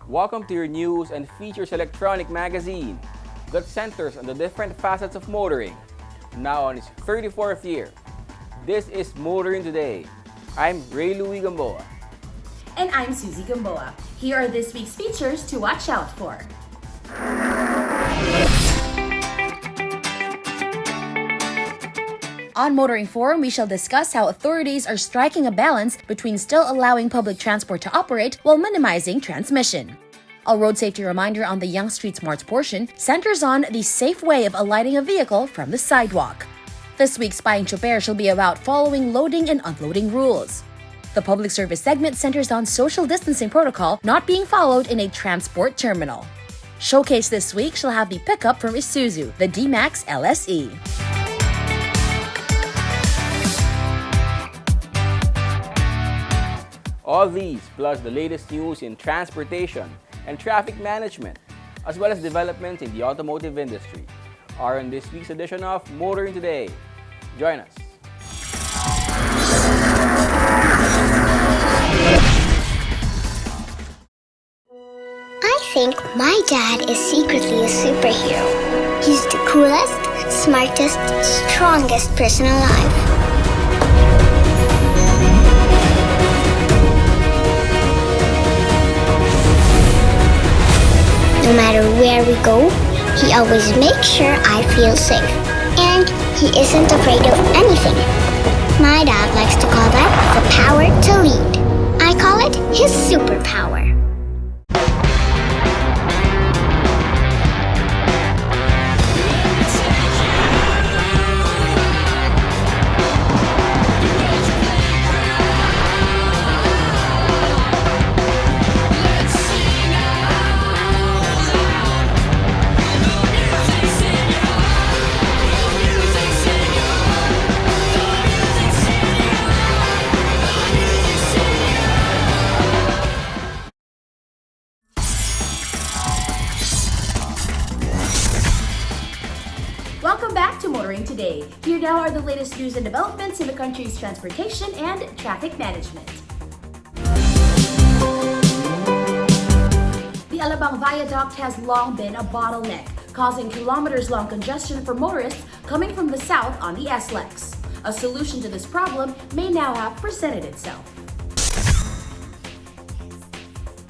Welcome to your news and features electronic magazine that centers on the different facets of motoring, now on its 34th year. This is Motoring Today. I'm Ray Louie Gamboa. And I'm Susie Gamboa. Here are this week's features to watch out for. On Motoring Forum, we shall discuss how authorities are striking a balance between still allowing public transport to operate while minimizing transmission. A road safety reminder on the Young Street Smarts portion centers on the safe way of alighting a vehicle from the sidewalk. This week's Spying Choper shall be about following loading and unloading rules. The public service segment centers on social distancing protocol not being followed in a transport terminal. Showcase this week shall have the pickup from Isuzu, the D-Max LSE. All these, plus the latest news in transportation and traffic management, as well as developments in the automotive industry, are in this week's edition of Motoring Today. Join us. I think my dad is secretly a superhero. He's the coolest, smartest, strongest person alive. No matter where we go, he always makes sure I feel safe. And he isn't afraid of anything. My dad likes to call that the power to lead. I call it his superpower. Welcome back to Motoring Today. Here now are the latest news and developments in the country's transportation and traffic management. The Alabang Viaduct has long been a bottleneck, causing kilometers-long congestion for motorists coming from the south on the SLEX. A solution to this problem may now have presented itself.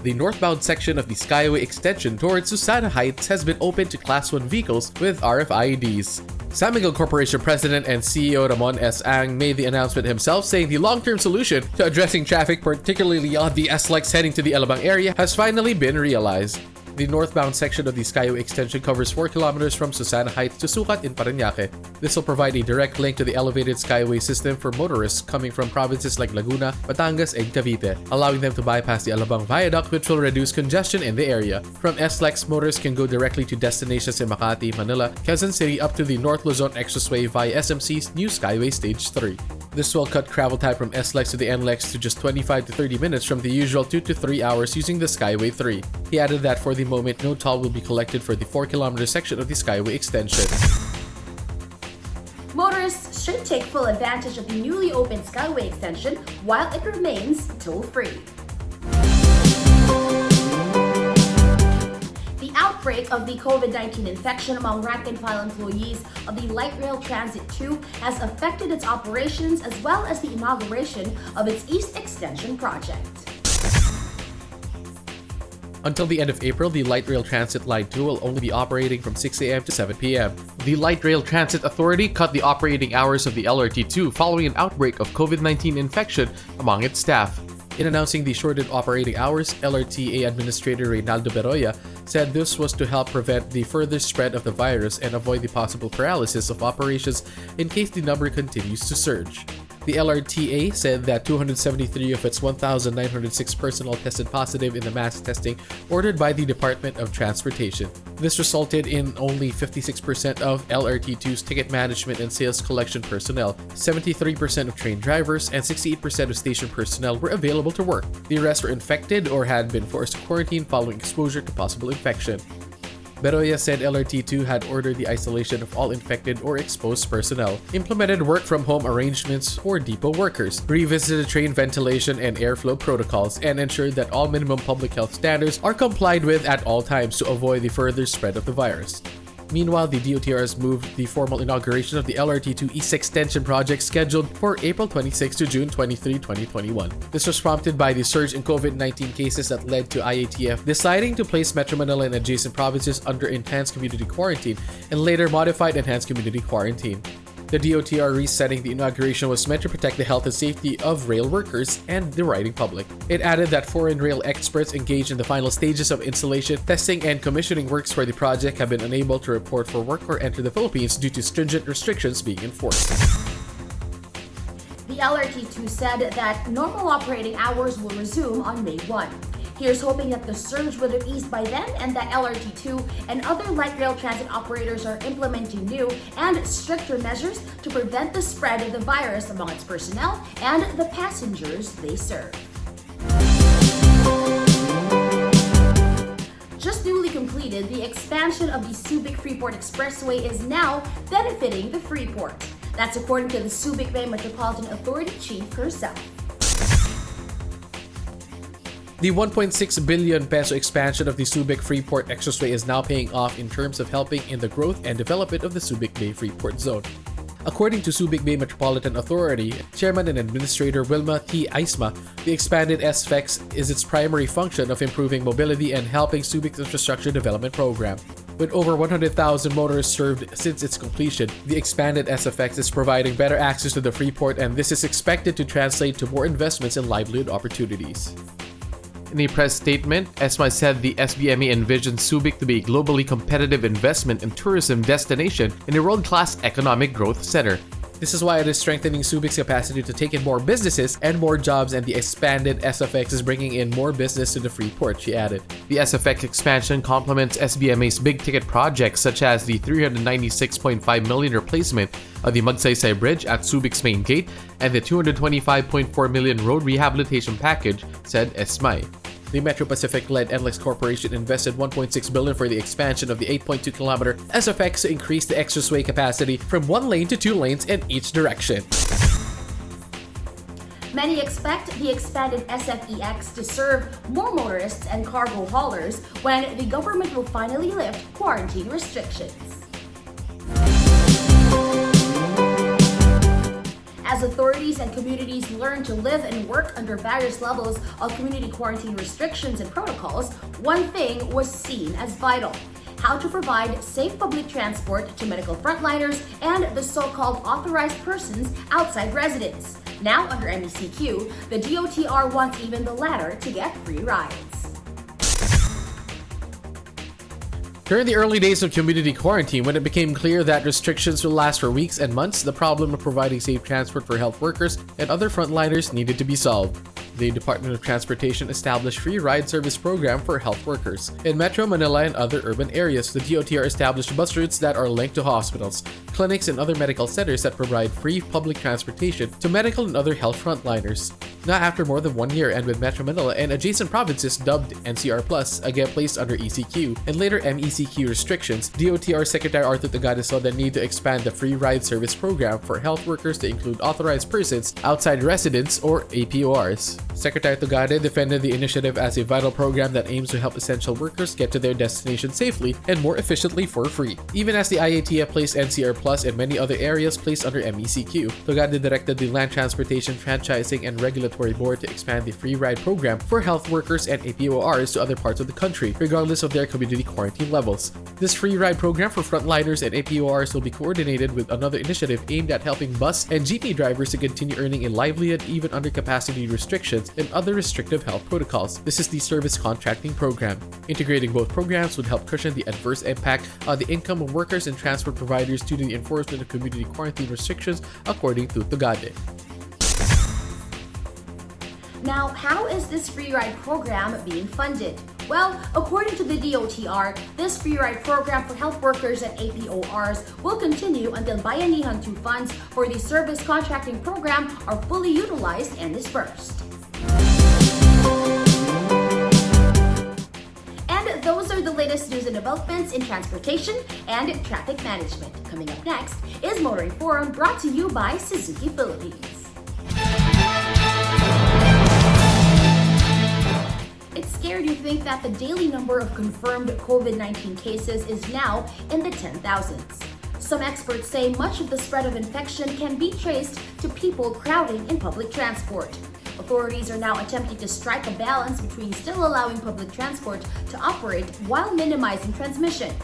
The northbound section of the Skyway extension towards Susana Heights has been opened to Class 1 vehicles with RFIDs. San Miguel Corporation President and CEO Ramon S. Ang made the announcement himself, saying the long-term solution to addressing traffic, particularly on the SLEX heading to the Alabang area, has finally been realized. The northbound section of the Skyway extension covers 4 kilometers from Susana Heights to Sucat in Parañaque. This will provide a direct link to the elevated Skyway system for motorists coming from provinces like Laguna, Batangas, and Cavite, allowing them to bypass the Alabang Viaduct, which will reduce congestion in the area. From SLEX, motorists can go directly to destinations in Makati, Manila, Quezon City, up to the North Luzon Expressway via SMC's new Skyway Stage 3. This will cut travel time from SLEX to the NLEX to just 25 to 30 minutes from the usual 2 to 3 hours using the Skyway 3. He added that for the moment, no toll will be collected for the 4-kilometer section of the Skyway extension. Motorists should take full advantage of the newly opened Skyway extension while it remains toll-free. The outbreak of the COVID-19 infection among rank-and-file employees of the Light Rail Transit 2 has affected its operations as well as the inauguration of its East Extension project. Until the end of April, the Light Rail Transit Line 2 will only be operating from 6 a.m. to 7 p.m. The Light Rail Transit Authority cut the operating hours of the LRT2 following an outbreak of COVID-19 infection among its staff. In announcing the shortened operating hours, LRTA Administrator Reynaldo Beroya said this was to help prevent the further spread of the virus and avoid the possible paralysis of operations in case the number continues to surge. The LRTA said that 273 of its 1,906 personnel tested positive in the mass testing ordered by the Department of Transportation. This resulted in only 56% of LRT2's ticket management and sales collection personnel, 73% of train drivers, and 68% of station personnel were available to work. The rest were infected or had been forced to quarantine following exposure to possible infection. Bedoya said LRT2 had ordered the isolation of all infected or exposed personnel, implemented work-from-home arrangements for depot workers, revisited train ventilation and airflow protocols, and ensured that all minimum public health standards are complied with at all times to avoid the further spread of the virus. Meanwhile, the DOTR has moved the formal inauguration of the LRT2 East Extension project scheduled for April 26 to June 23, 2021. This was prompted by the surge in COVID-19 cases that led to IATF deciding to place Metro Manila and adjacent provinces under enhanced community quarantine and later modified enhanced community quarantine. The DOTR resetting the inauguration was meant to protect the health and safety of rail workers and the riding public. It added that foreign rail experts engaged in the final stages of installation, testing, and commissioning works for the project have been unable to report for work or enter the Philippines due to stringent restrictions being enforced. The LRT2 said that normal operating hours will resume on May 1. Here's hoping that the surge will have eased by then and that LRT2 and other light rail transit operators are implementing new and stricter measures to prevent the spread of the virus among its personnel and the passengers they serve. Just newly completed, the expansion of the Subic Freeport Expressway is now benefiting the Freeport. That's according to the Subic Bay Metropolitan Authority Chief herself. The 1.6 billion peso expansion of the Subic Freeport Expressway is now paying off in terms of helping in the growth and development of the Subic Bay Freeport Zone. According to Subic Bay Metropolitan Authority Chairman and Administrator Wilma T. Aisma, the expanded SFEX is its primary function of improving mobility and helping Subic's infrastructure development program. With over 100,000 motorists served since its completion, the expanded SFX is providing better access to the Freeport, and this is expected to translate to more investments and livelihood opportunities. In a press statement, ESMA said the SBME envisions Subic to be a globally competitive investment and tourism destination in a world-class economic growth center. This is why it is strengthening Subic's capacity to take in more businesses and more jobs, and the expanded SFX is bringing in more business to the Freeport, she added. The SFX expansion complements SBMA's big-ticket projects such as the 396.5 million replacement of the Magsaysay Bridge at Subic's main gate and the 225.4 million road rehabilitation package, said ESMAI. The Metro Pacific-led NLEX Corporation invested 1.6 billion for the expansion of the 8.2-kilometer SFX to increase the expressway capacity from 1 lane to 2 lanes in each direction. Many expect the expanded SFEX to serve more motorists and cargo haulers when the government will finally lift quarantine restrictions. As authorities and communities learn to live and work under various levels of community quarantine restrictions and protocols, one thing was seen as vital: how to provide safe public transport to medical frontliners and the so-called authorized persons outside residence. Now, under MECQ, the DOTR wants even the latter to get free rides. During the early days of community quarantine, when it became clear that restrictions would last for weeks and months, the problem of providing safe transport for health workers and other frontliners needed to be solved. The Department of Transportation established free ride service program for health workers. In Metro Manila and other urban areas, the DOTR established bus routes that are linked to hospitals, clinics, and other medical centers that provide free public transportation to medical and other health frontliners. Now, after more than 1 year, and with Metro Manila and adjacent provinces dubbed NCR Plus again placed under ECQ and later MECQ restrictions, DOTR Secretary Arthur Tagada saw the need to expand the free ride service program for health workers to include authorized persons outside residence or APORs. Secretary Tagada defended the initiative as a vital program that aims to help essential workers get to their destination safely and more efficiently for free. Even as the IATF placed NCR Plus and many other areas placed under MECQ, Tagada directed the Land Transportation, Franchising, and Regulatory Board to expand the free ride program for health workers and APORs to other parts of the country, regardless of their community quarantine levels. This free ride program for frontliners and APORs will be coordinated with another initiative aimed at helping bus and jeepney drivers to continue earning a livelihood even under capacity restrictions and other restrictive health protocols. This is the Service Contracting Program. Integrating both programs would help cushion the adverse impact on the income of workers and transport providers due to the enforcement of community quarantine restrictions, according to Tagade. Now, how is this Freeride program being funded? Well, according to the DOTR, this Freeride program for health workers and APORs will continue until Bayanihan 2 funds for the service contracting program are fully utilized and dispersed. And those are the latest news and developments in transportation and traffic management. Coming up next is Motoring Forum, brought to you by Suzuki Philippines. It's scary to think that the daily number of confirmed COVID-19 cases is now in the 10,000s. Some experts say much of the spread of infection can be traced to people crowding in public transport. Authorities are now attempting to strike a balance between still allowing public transport to operate while minimizing transmission.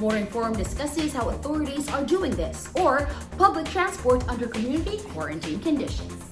Motoring Forum discusses how authorities are doing this, or public transport under community quarantine conditions.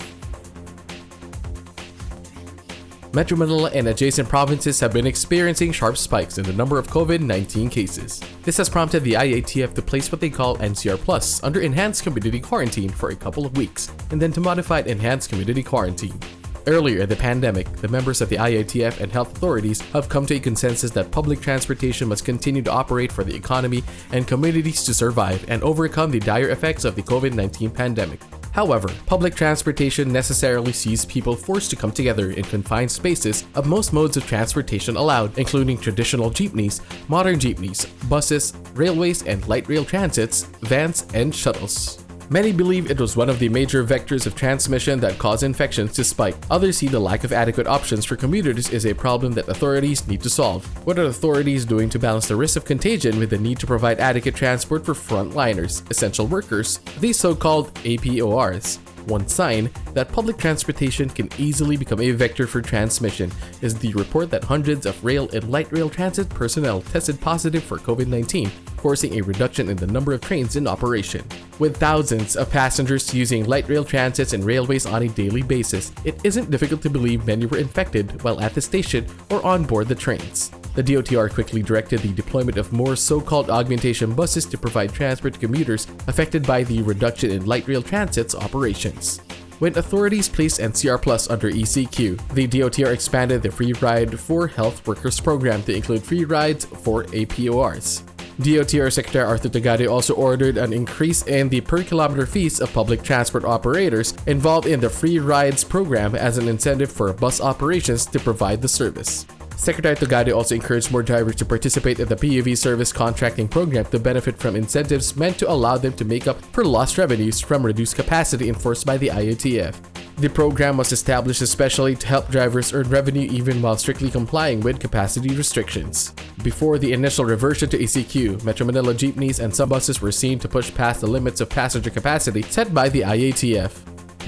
Metro Manila and adjacent provinces have been experiencing sharp spikes in the number of COVID-19 cases. This has prompted the IATF to place what they call NCR Plus under Enhanced Community Quarantine for a couple of weeks, and then to Modified Enhanced Community Quarantine. Earlier in the pandemic, the members of the IATF and health authorities have come to a consensus that public transportation must continue to operate for the economy and communities to survive and overcome the dire effects of the COVID-19 pandemic. However, public transportation necessarily sees people forced to come together in confined spaces of most modes of transportation allowed, including traditional jeepneys, modern jeepneys, buses, railways and light rail transits, vans, and shuttles. Many believe it was one of the major vectors of transmission that caused infections to spike. Others see the lack of adequate options for commuters is a problem that authorities need to solve. What are authorities doing to balance the risk of contagion with the need to provide adequate transport for frontliners, essential workers, these so-called APORs? One sign that public transportation can easily become a vector for transmission is the report that hundreds of rail and light rail transit personnel tested positive for COVID-19, forcing a reduction in the number of trains in operation. With thousands of passengers using light rail transits and railways on a daily basis, it isn't difficult to believe many were infected while at the station or on board the trains. The DOTR quickly directed the deployment of more so-called augmentation buses to provide transport to commuters affected by the reduction in light rail transit's operations. When authorities placed NCR Plus under ECQ, the DOTR expanded the Freeride for Health Workers program to include free rides for APORs. DOTR Secretary Arthur Tagade also ordered an increase in the per-kilometer fees of public transport operators involved in the Free Rides program as an incentive for bus operations to provide the service. Secretary Tagade also encouraged more drivers to participate in the PUV service contracting program to benefit from incentives meant to allow them to make up for lost revenues from reduced capacity enforced by the IATF. The program was established especially to help drivers earn revenue even while strictly complying with capacity restrictions. Before the initial reversion to ECQ, Metro Manila jeepneys and some buses were seen to push past the limits of passenger capacity set by the IATF.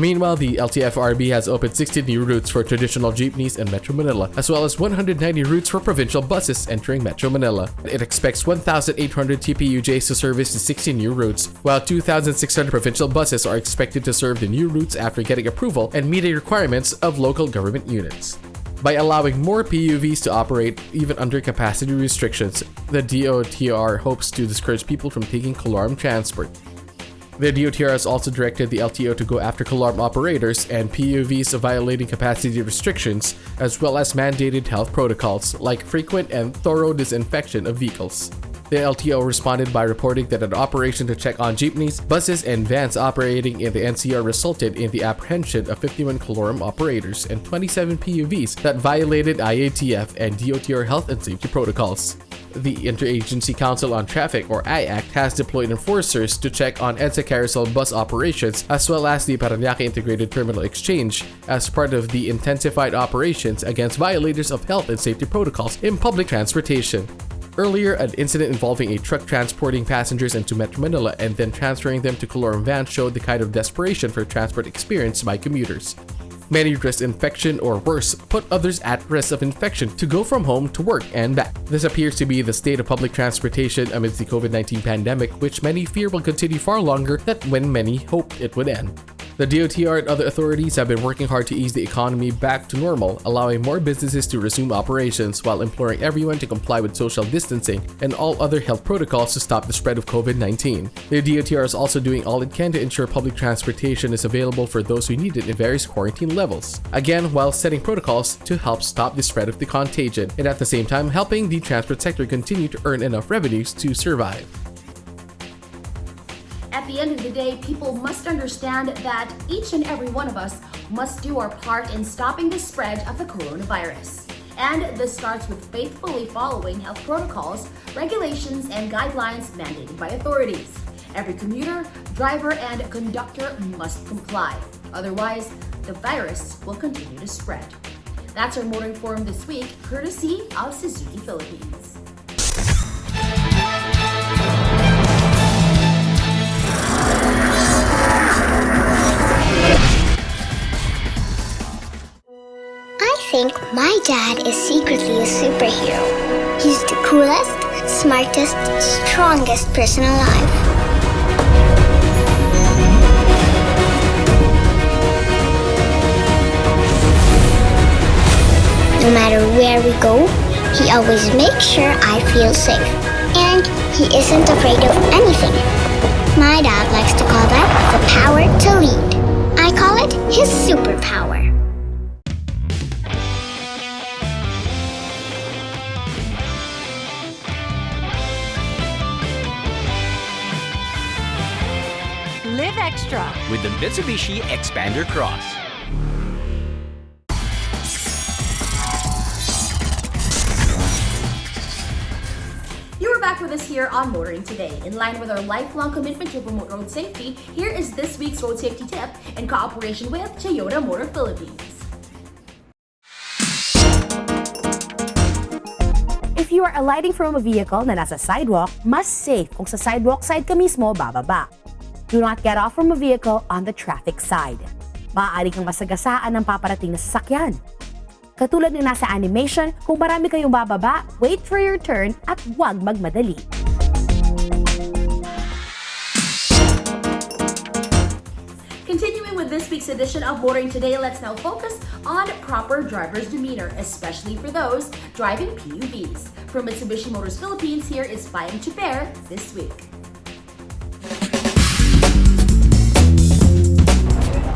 Meanwhile, the LTFRB has opened 60 new routes for traditional jeepneys in Metro Manila, as well as 190 routes for provincial buses entering Metro Manila. It expects 1,800 TPUJs to service the 60 new routes, while 2,600 provincial buses are expected to serve the new routes after getting approval and meeting requirements of local government units. By allowing more PUVs to operate even under capacity restrictions, the DOTR hopes to discourage people from taking Colorum transport. The DOTR has also directed the LTO to go after Colorum operators and PUVs violating capacity restrictions, as well as mandated health protocols like frequent and thorough disinfection of vehicles. The LTO responded by reporting that an operation to check on jeepneys, buses, and vans operating in the NCR resulted in the apprehension of 51 Colorum operators and 27 PUVs that violated IATF and DOTR health and safety protocols. The Interagency Council on Traffic, or IACT, has deployed enforcers to check on EDSA carousel bus operations as well as the Parañaque Integrated Terminal Exchange as part of the intensified operations against violators of health and safety protocols in public transportation. Earlier, an incident involving a truck transporting passengers into Metro Manila and then transferring them to Colorum vans showed the kind of desperation for transport experienced by commuters. Many risk infection or worse, put others at risk of infection to go from home to work and back. This appears to be the state of public transportation amidst the COVID-19 pandemic, which many fear will continue far longer than when many hoped it would end. The DOTR and other authorities have been working hard to ease the economy back to normal, allowing more businesses to resume operations while imploring everyone to comply with social distancing and all other health protocols to stop the spread of COVID-19. The DOTR is also doing all it can to ensure public transportation is available for those who need it in various quarantine levels. Again, while setting protocols to help stop the spread of the contagion, and at the same time helping the transport sector continue to earn enough revenues to survive. At the end of the day, people must understand that each and every one of us must do our part in stopping the spread of the coronavirus. And this starts with faithfully following health protocols, regulations, and guidelines mandated by authorities. Every commuter, driver, and conductor must comply. Otherwise, the virus will continue to spread. That's our Motoring Forum this week, courtesy of Suzuki Philippines. I think my dad is secretly a superhero. He's the coolest, smartest, strongest person alive. No matter where we go, he always makes sure I feel safe. And he isn't afraid of anything. My dad likes to call that the power to lead. I call it his superpower. Live extra with the Mitsubishi Xpander Cross. You are back with us here on Motoring Today. In line with our lifelong commitment to promote road safety, here is this week's road safety tip in cooperation with Toyota Motor Philippines. If you are alighting from a vehicle na nasa sidewalk, mas safe kung sa sidewalk side ka mismo bababa. Do not get off from a vehicle on the traffic side. Maaari kang masagasaan ng paparating na sasakyan. Katulad ng nasa animation, kung marami kayong bababa, wait for your turn at huwag magmadali. Continuing with this week's edition of Motoring Today, let's now focus on proper driver's demeanor, especially for those driving PUVs. From Mitsubishi Motors Philippines, here is Payong Chopper this week.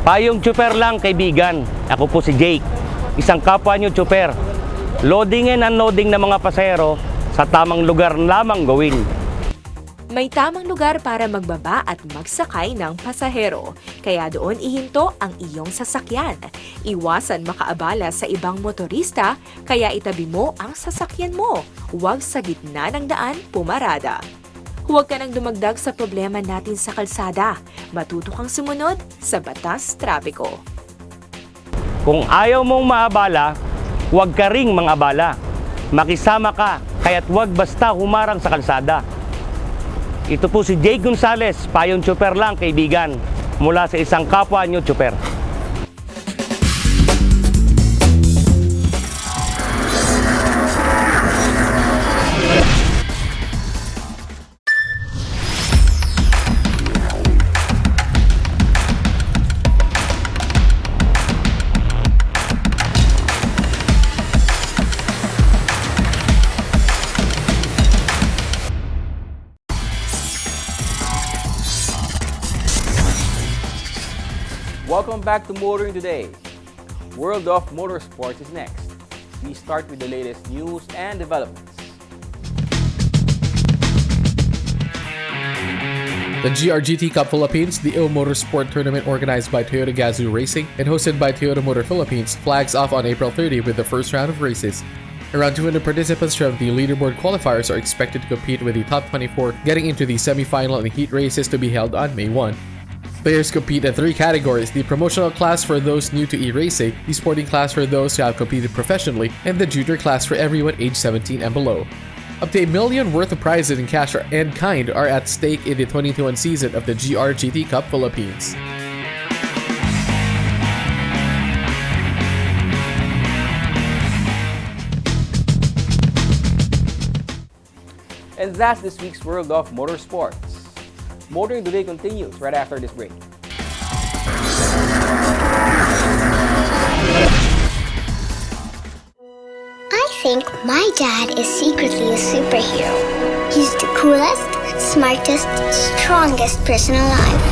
Payong chopper lang, kaibigan. Ako po si Jake, isang kapwa nyo chopper. Loading and unloading ng mga pasahero sa tamang lugar lamang gawin. May tamang lugar para magbaba at magsakay ng pasahero. Kaya doon ihinto ang iyong sasakyan. Iwasan makaabala sa ibang motorista, kaya itabi mo ang sasakyan mo. Huwag sa gitna ng daan pumarada. Huwag ka nang dumagdag sa problema natin sa kalsada. Matuto kang sumunod sa batas trapiko. Kung ayaw mong maabala, huwag ka ring mangabala. Makisama ka, kaya't huwag basta humarang sa kalsada. Ito po si Jake Gonzalez, Payong Chopper lang, kaibigan, mula sa isang kapwa nyo chopper. Welcome back to Motoring Today. World of Motorsports is next. We start with the latest news and developments. The GRGT Cup Philippines, the motorsport tournament organized by Toyota Gazoo Racing and hosted by Toyota Motor Philippines, flags off on April 30 with the first round of races. Around 200 participants from the leaderboard qualifiers are expected to compete, with the top 24 getting into the semi-final and heat races to be held on May 1. Players compete in 3 categories: the promotional class for those new to e-racing, the sporting class for those who have competed professionally, and the junior class for everyone aged 17 and below. Up to $1 million worth of prizes in cash and kind are at stake in the 2021 season of the GRGT Cup Philippines. And that's this week's World of Motorsports. Motoring Today continues right after this break. think my dad is secretly a superhero. He's the coolest, smartest, strongest person alive.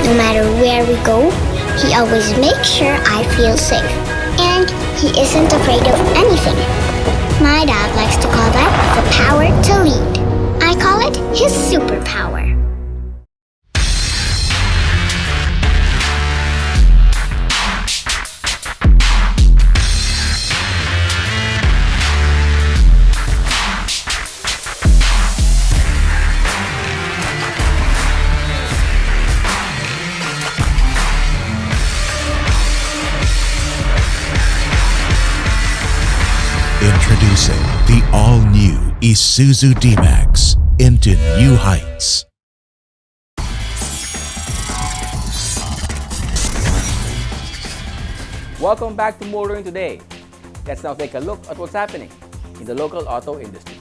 No matter where we go, he always makes sure I feel safe. And he isn't afraid of anything. My dad likes to call that the power to lead. I call it his superpower. Introducing the all-new Isuzu D-Max into new heights. Welcome back to Motoring Today. Let's now take a look at what's happening in the local auto industry.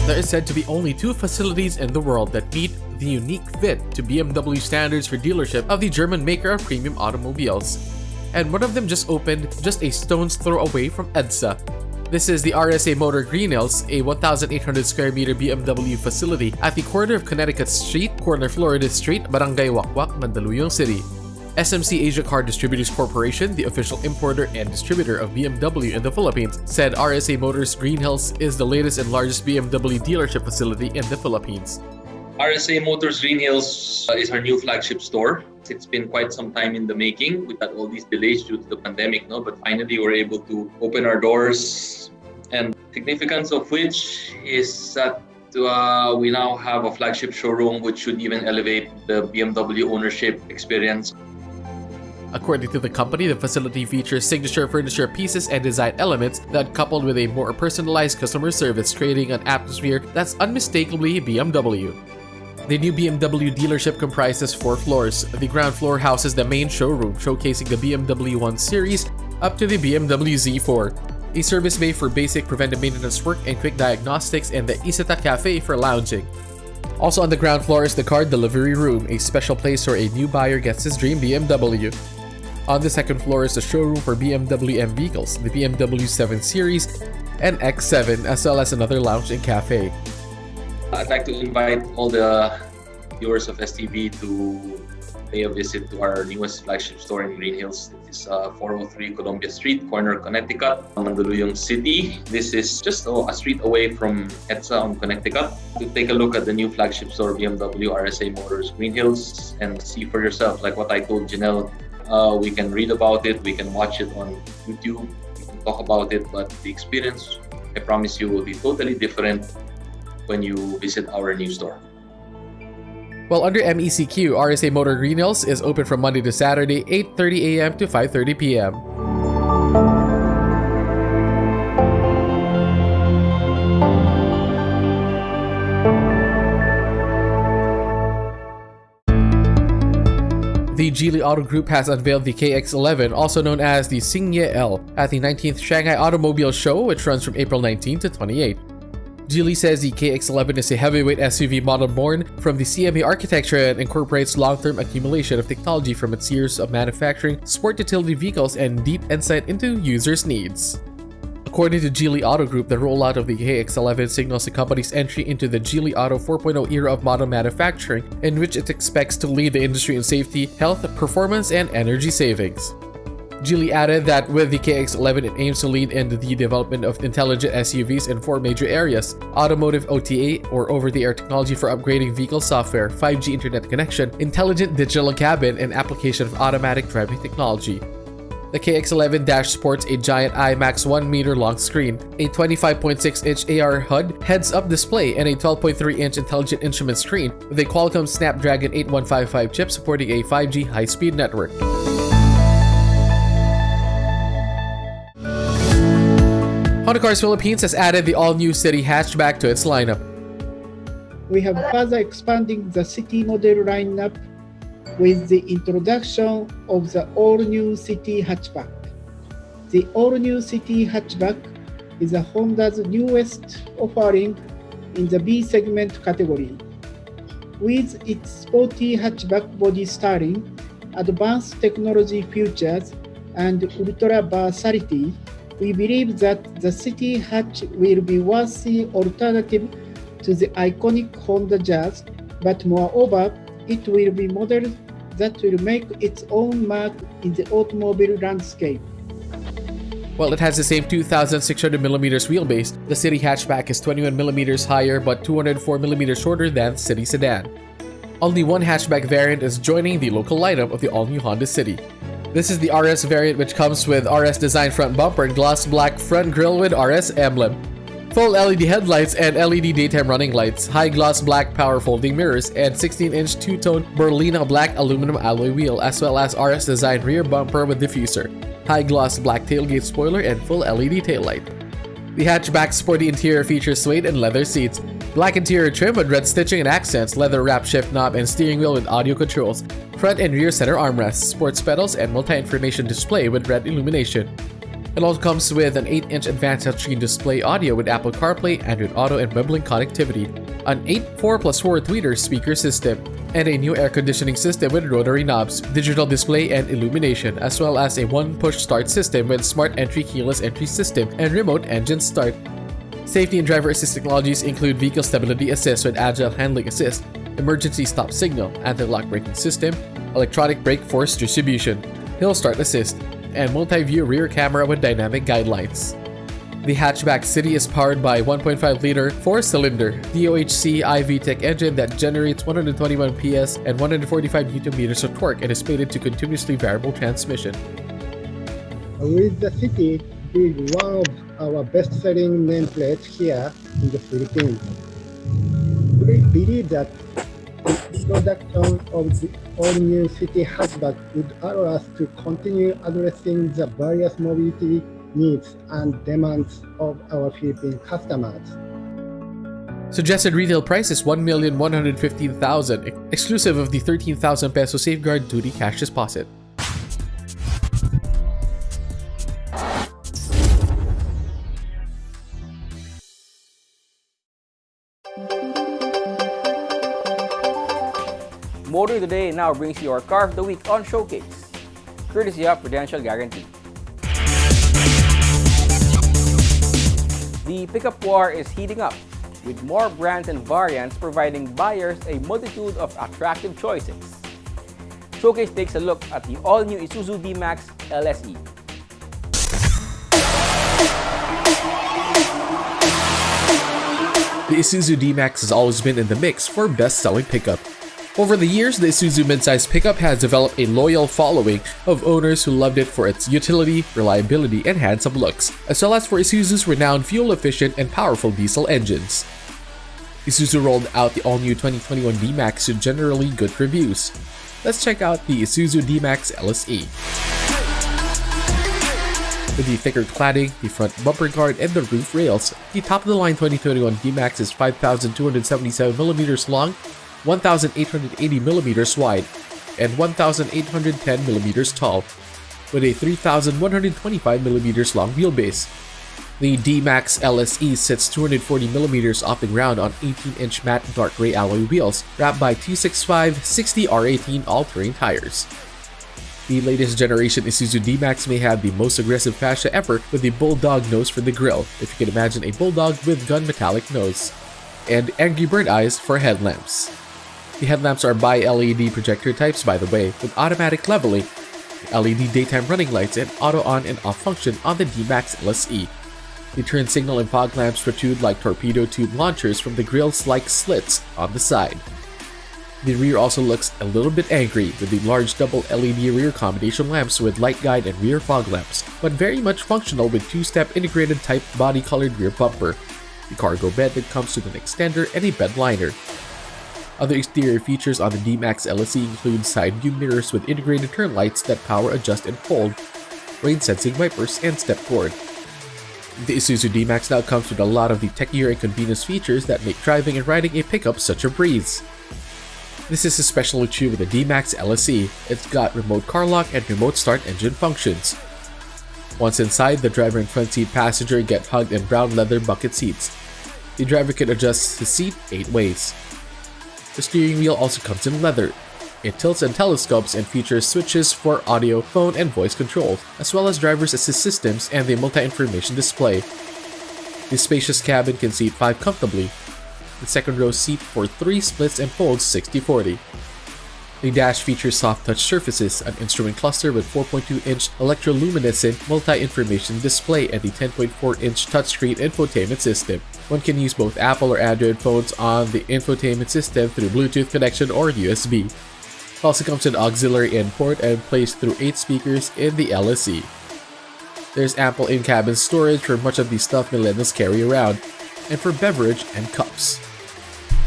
There is said to be only 2 facilities in the world that meet the unique fit to BMW standards for dealership of the German maker of premium automobiles. And one of them just opened just a stone's throw away from EDSA. This is the RSA Motor Green Hills, a 1,800 square meter BMW facility at the corner of Connecticut Street, corner Florida Street, Barangay Wakwak, Mandaluyong City. SMC Asia Car Distributors Corporation, the official importer and distributor of BMW in the Philippines, said RSA Motors Green Hills is the latest and largest BMW dealership facility in the Philippines. RSA Motors Green Hills is our new flagship store. It's been quite some time in the making. We've had all these delays due to the pandemic, but finally we're able to open our doors. And significance of which is that we now have a flagship showroom which should even elevate the BMW ownership experience. According to the company, the facility features signature furniture pieces and design elements that, coupled with a more personalized customer service, creating an atmosphere that's unmistakably BMW. The new BMW dealership comprises 4 floors. The ground floor houses the main showroom, showcasing the BMW 1 Series up to the BMW Z4, a service bay for basic preventive maintenance work and quick diagnostics, and the Isata Cafe for lounging. Also on the ground floor is the car delivery room, a special place where a new buyer gets his dream BMW. On the second floor is the showroom for BMW M vehicles, the BMW 7 Series and X7, as well as another lounge and cafe. I'd like to invite all the viewers of STV to pay a visit to our newest flagship store in Green Hills. It is 403 Columbia Street, corner Connecticut, Mandaluyong City. This is just a street away from EDSA on Connecticut. To take a look at the new flagship store, BMW RSA Motors Green Hills, and see for yourself, like what I told Janelle. We can read about it, we can watch it on YouTube, we can talk about it, but the experience, I promise you, will be totally different when you visit our new store. While under MECQ, RSA Motor Green Hills is open from Monday to Saturday, 8:30 a.m. to 5:30 p.m. The Geely Auto Group has unveiled the KX11, also known as the Xingye L, at the 19th Shanghai Automobile Show, which runs from April 19 to 28. Geely says the KX11 is a heavyweight SUV model born from the CMA architecture and incorporates long-term accumulation of technology from its years of manufacturing sport utility vehicles and deep insight into users' needs. According to Geely Auto Group, the rollout of the KX11 signals the company's entry into the Geely Auto 4.0 era of model manufacturing, in which it expects to lead the industry in safety, health, performance, and energy savings. Geely added that with the KX11, it aims to lead in the development of intelligent SUVs in 4 major areas: automotive OTA, or over-the-air technology for upgrading vehicle software, 5G internet connection, intelligent digital cabin, and application of automatic driving technology. The KX11 sports a giant IMAX 1 meter long screen, a 25.6-inch AR HUD, heads-up display, and a 12.3-inch intelligent instrument screen with a Qualcomm Snapdragon 8155 chip supporting a 5G high-speed network. Honda Cars Philippines has added the all-new City Hatchback to its lineup. We have further expanding the City model lineup with the introduction of the all-new City Hatchback. The all-new City Hatchback is a Honda's newest offering in the B segment category. With its sporty hatchback body styling, advanced technology features, and ultra versatility, we believe that the City Hatch will be worthy alternative to the iconic Honda Jazz, but moreover, it will be model that will make its own mark in the automobile landscape. While it has the same 2,600mm wheelbase, the City Hatchback is 21mm higher but 204mm shorter than the City Sedan. Only one hatchback variant is joining the local lineup of the all-new Honda City. This is the RS variant, which comes with RS design front bumper and gloss black front grille with RS emblem. Full LED headlights and LED daytime running lights, high gloss black power folding mirrors, and 16-inch two-tone Berlina black aluminum alloy wheel, as well as RS design rear bumper with diffuser, high gloss black tailgate spoiler, and full LED taillight. The hatchback's sporty interior features suede and leather seats, black interior trim with red stitching and accents, leather wrap shift knob, and steering wheel with audio controls, front and rear center armrests, sports pedals, and multi-information display with red illumination. It also comes with an 8-inch advanced touchscreen display audio with Apple CarPlay, Android Auto, and web link connectivity, an 4+4 tweeter speaker system, and a new air conditioning system with rotary knobs, digital display, and illumination, as well as a one-push start system with smart entry keyless entry system and remote engine start. Safety and driver assist technologies include vehicle stability assist with agile handling assist, emergency stop signal, anti-lock braking system, electronic brake force distribution, hill start assist, and multi-view rear camera with dynamic guidelines. The Hatchback City is powered by 1.5-liter 4-cylinder DOHC iVTEC engine that generates 121 PS and 145 Nm of torque and is mated to continuously variable transmission. With the City being one of our best-selling nameplates here in the Philippines, we believe that the introduction of the all-new City Hatchback would allow us to continue addressing the various mobility needs and demands of our Philippine customers. Suggested retail price is 1,115,000, exclusive of the 13,000 peso safeguard duty cash deposit. Motor Today now brings you our Car of the Week on Showcase, courtesy of Prudential Guarantee. The pickup war is heating up, with more brands and variants providing buyers a multitude of attractive choices. Showcase takes a look at the all-new Isuzu D-Max LSE. The Isuzu D-Max has always been in the mix for best-selling pickup. Over the years, the Isuzu midsize pickup has developed a loyal following of owners who loved it for its utility, reliability, and handsome looks, as well as for Isuzu's renowned fuel-efficient and powerful diesel engines. Isuzu rolled out the all-new 2021 D-Max to generally good reviews. Let's check out the Isuzu D-Max LSE. With the thicker cladding, the front bumper guard, and the roof rails, the top-of-the-line 2021 D-Max is 5,277mm long, 1,880mm wide, and 1,810mm tall, with a 3,125mm long wheelbase. The D-Max LSE sits 240mm off the ground on 18-inch matte dark gray alloy wheels, wrapped by 265 60 R18 all-terrain tires. The latest generation Isuzu D-Max may have the most aggressive fascia ever with the bulldog nose for the grille, if you can imagine a bulldog with gun metallic nose, and Angry Bird eyes for headlamps. The headlamps are bi-LED projector types, by the way, with automatic leveling, LED daytime running lights, and auto on and off function on the D-Max LSE. The turn signal and fog lamps protrude like torpedo tube launchers from the grille's-like slits on the side. The rear also looks a little bit angry with the large double LED rear combination lamps with light guide and rear fog lamps, but very much functional with two-step integrated type body-colored rear bumper, the cargo bed that comes with an extender and a bed liner. Other exterior features on the D-Max LSE include side view mirrors with integrated turn lights that power adjust and fold, rain-sensing wipers, and step cord. The Isuzu D-Max now comes with a lot of the techier and convenience features that make driving and riding a pickup such a breeze. This is especially true with the D-Max LSE. It's got remote car lock and remote start engine functions. Once inside, the driver and front seat passenger get hugged in brown leather bucket seats. The driver can adjust his seat 8 ways. The steering wheel also comes in leather. It tilts and telescopes and features switches for audio, phone, and voice controls, as well as driver's assist systems and the multi-information display. The spacious cabin can seat 5 comfortably. The second row seat for 3 splits and folds 60/40. The dash features soft touch surfaces, an instrument cluster with 4.2-inch electroluminescent multi-information display, and the 10.4-inch touchscreen infotainment system. One can use both Apple or Android phones on the infotainment system through Bluetooth connection or USB. It also comes with auxiliary in port and plays through 8 speakers in the LSE. There's ample in-cabin storage for much of the stuff millennials carry around, and for beverage and cups.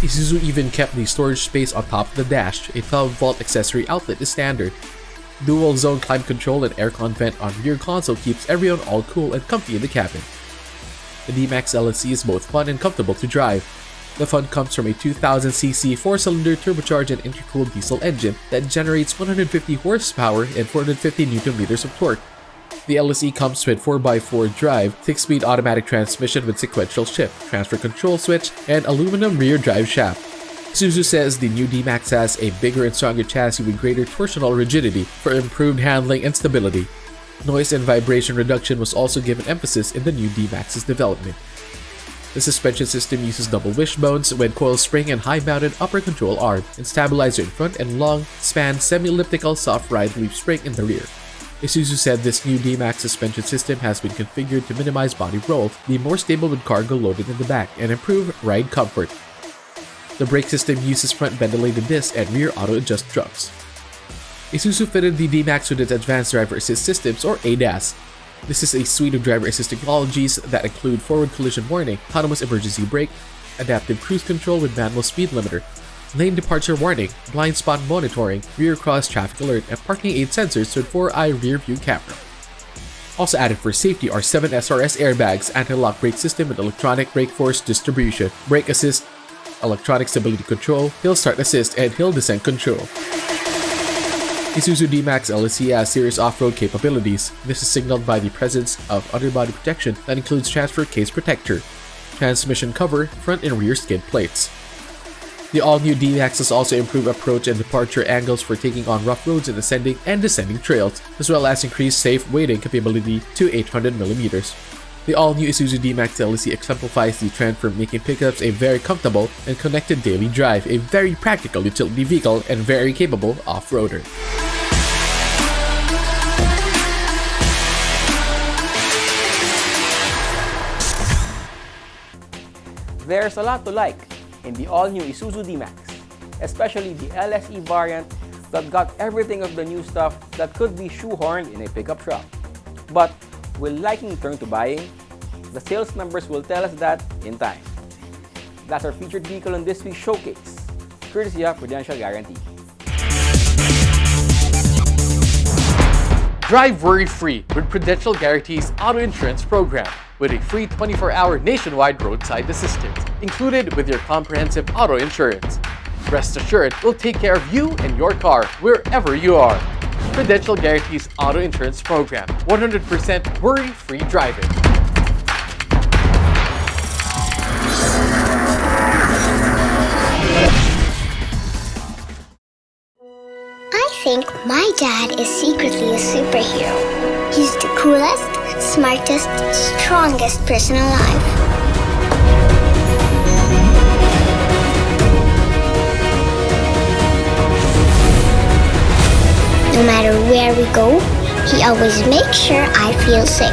Isuzu even kept the storage space on top of the dash. A 12-volt accessory outlet is standard. Dual-zone climate control and aircon vent on rear console keeps everyone all cool and comfy in the cabin. The D-Max LSE is both fun and comfortable to drive. The fun comes from a 2000cc 4-cylinder turbocharged and intercooled diesel engine that generates 150 horsepower and 450 Nm of torque. The LSE comes with 4x4 drive, 6-speed automatic transmission with sequential shift, transfer control switch, and aluminum rear drive shaft. Isuzu says the new D-Max has a bigger and stronger chassis with greater torsional rigidity for improved handling and stability. Noise and vibration reduction was also given emphasis in the new D-Max's development. The suspension system uses double wishbones with coil spring and high-mounted upper control arm, and stabilizer in front and long-span semi-elliptical soft ride leaf spring in the rear. Isuzu said this new D-Max suspension system has been configured to minimize body roll, be more stable with cargo loaded in the back, and improve ride comfort. The brake system uses front ventilated disc and rear auto-adjust drums. Isuzu fitted the D-Max with its advanced driver assist systems, or ADAS. This is a suite of driver assist technologies that include forward collision warning, autonomous emergency brake, adaptive cruise control with manual speed limiter, lane departure warning, blind spot monitoring, rear cross traffic alert, and parking aid sensors with 4-eye rear view camera. Also added for safety are 7 SRS airbags, anti-lock brake system with electronic brake force distribution, brake assist, electronic stability control, hill start assist, and hill descent control. Isuzu D-Max LSE has serious off-road capabilities. This is signaled by the presence of underbody protection that includes transfer case protector, transmission cover, front and rear skid plates. The all-new D-Max has also improved approach and departure angles for taking on rough roads and ascending and descending trails, as well as increased safe weighting capability to 800mm. The all-new Isuzu D-Max LSE exemplifies the trend from making pickups a very comfortable and connected daily drive, a very practical utility vehicle, and very capable off-roader. There's a lot to like in the all-new Isuzu D-Max, especially the LSE variant that got everything of the new stuff that could be shoehorned in a pickup truck. But will liking turn to buying? The sales numbers will tell us that in time. That's our featured vehicle in this week's showcase, courtesy of Prudential Guarantee. Drive worry-free with Prudential Guarantee's auto insurance program, with a free 24-hour nationwide roadside assistance included with your comprehensive auto insurance. Rest assured, we'll take care of you and your car wherever you are. Prudential Guarantee's auto insurance program, 100% worry-free driving. I think my dad is secretly a superhero. He's the coolest, smartest, strongest person alive. No matter where we go, he always makes sure I feel safe.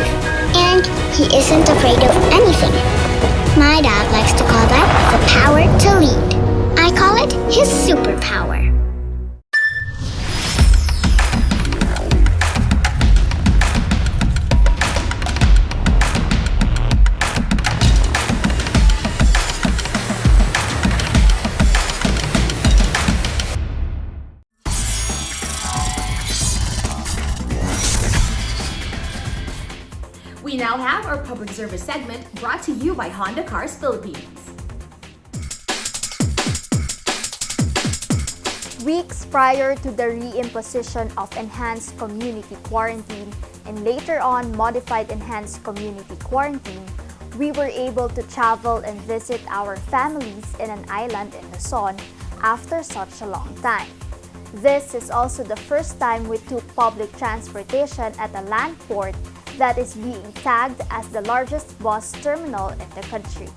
And he isn't afraid of anything. My dad likes to call that the power to lead. I call it his superpower. We now have our public service segment brought to you by Honda Cars Philippines. Weeks prior to the reimposition of enhanced community quarantine and later on modified enhanced community quarantine, we were able to travel and visit our families in an island in Luzon after such a long time. This is also the first time we took public transportation at a land port that is being tagged as the largest bus terminal in the country.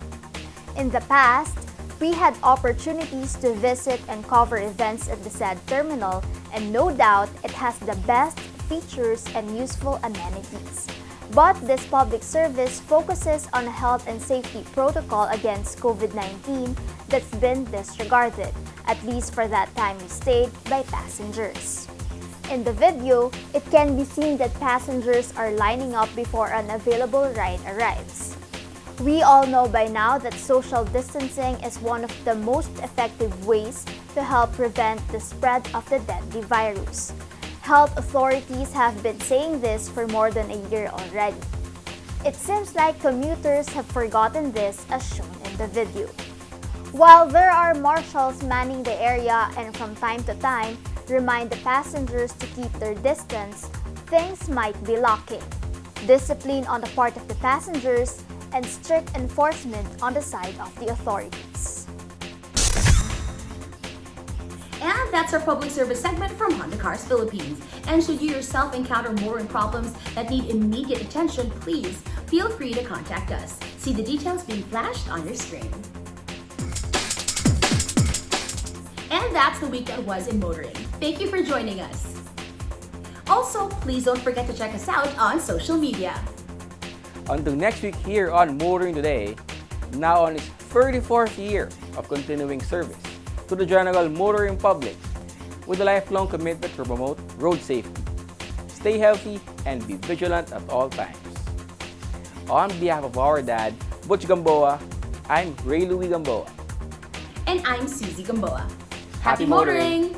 In the past, we had opportunities to visit and cover events at the said terminal, and no doubt it has the best features and useful amenities. But this public service focuses on a health and safety protocol against COVID-19 that's been disregarded, at least for that time we stayed, by passengers. In the video, it can be seen that passengers are lining up before an available ride arrives. We all know by now that social distancing is one of the most effective ways to help prevent the spread of the deadly virus. Health authorities have been saying this for more than a year already. It seems like commuters have forgotten this, as shown in the video. While there are marshals manning the area and from time to time remind the passengers to keep their distance, things might be lacking. Discipline on the part of the passengers and strict enforcement on the side of the authorities. And that's our public service segment from Honda Cars Philippines. And should you yourself encounter motoring problems that need immediate attention, please feel free to contact us. See the details being flashed on your screen. And that's the week that was in motoring. Thank you for joining us. Also, please don't forget to check us out on social media. Until next week here on Motoring Today, now on its 34th year of continuing service to the general motoring public with a lifelong commitment to promote road safety. Stay healthy and be vigilant at all times. On behalf of our dad, Butch Gamboa, I'm Ray Louie Gamboa. And I'm Susie Gamboa. Happy motoring!